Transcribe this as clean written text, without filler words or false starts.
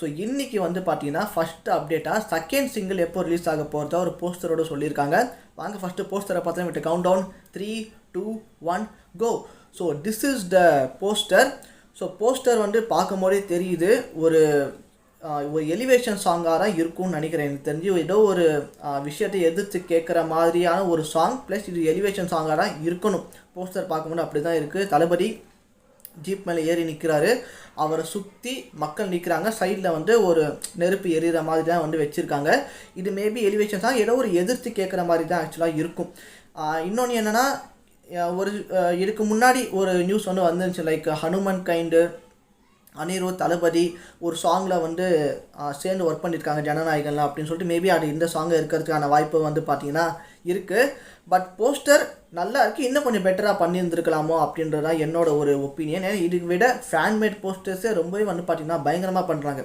So இன்றைக்கி வந்து பார்த்தீங்கன்னா ஃபஸ்ட்டு அப்டேட்டாக செகண்ட் சிங்கிள் எப்போ ரிலீஸ் ஆக போகிறதா ஒரு போஸ்டரோடு சொல்லியிருக்காங்க. வாங்க ஃபஸ்ட்டு போஸ்டரை பார்த்தா விட்டு countdown 3, 2, 1 go. So this is the poster. So poster வந்து பார்க்கும்போதே தெரியுது ஒரு எலிவேஷன் சாங்காக தான் இருக்கும்னு நினைக்கிறேன். எனக்கு தெரிஞ்சு ஏதோ ஒரு விஷயத்தை எதிர்த்து கேட்குற மாதிரியான ஒரு சாங் ப்ளஸ் இது எலிவேஷன் சாங்காக தான் இருக்கணும். போஸ்டர் பார்க்கும்போது அப்படி தான் இருக்குது. தளபதி ஜீப் மேலே ஏறி நிற்கிறாரு, அவரை சுற்றி மக்கள் நிற்கிறாங்க, சைடில் வந்து ஒரு நெருப்பு எரிகிற மாதிரி தான் வந்து வச்சுருக்காங்க. இது மேபி எலிவேஷன் சாங் ஏதோ ஒரு எதிர்த்து கேட்குற மாதிரி தான் ஆக்சுவலாக இருக்கும். இன்னொன்று என்னென்னா ஒரு இதுக்கு முன்னாடி ஒரு நியூஸ் வந்து வந்துருந்துச்சு, லைக் ஹனுமன் கைண்டு அனிருத் தளபதி ஒரு சாங்கில் வந்து சேர்ந்து ஒர்க் பண்ணியிருக்காங்க ஜனநாயகன்லாம் அப்படின்னு சொல்லிட்டு மேபி அது இந்த சாங்கை இருக்கிறதுக்கான வாய்ப்பு வந்து பார்த்திங்கன்னா இருக்குது. பட் போஸ்டர் நல்லா இருக்குது, இன்னும் கொஞ்சம் பெட்டராக பண்ணியிருந்துருக்கலாமோ அப்படின்றதான் என்னோட ஒரு ஒப்பீனியன். இதுக்கு விட ஃபேன்மேட் போஸ்டர்ஸே ரொம்பவே வந்து பார்த்திங்கன்னா பயங்கரமாக பண்ணுறாங்க.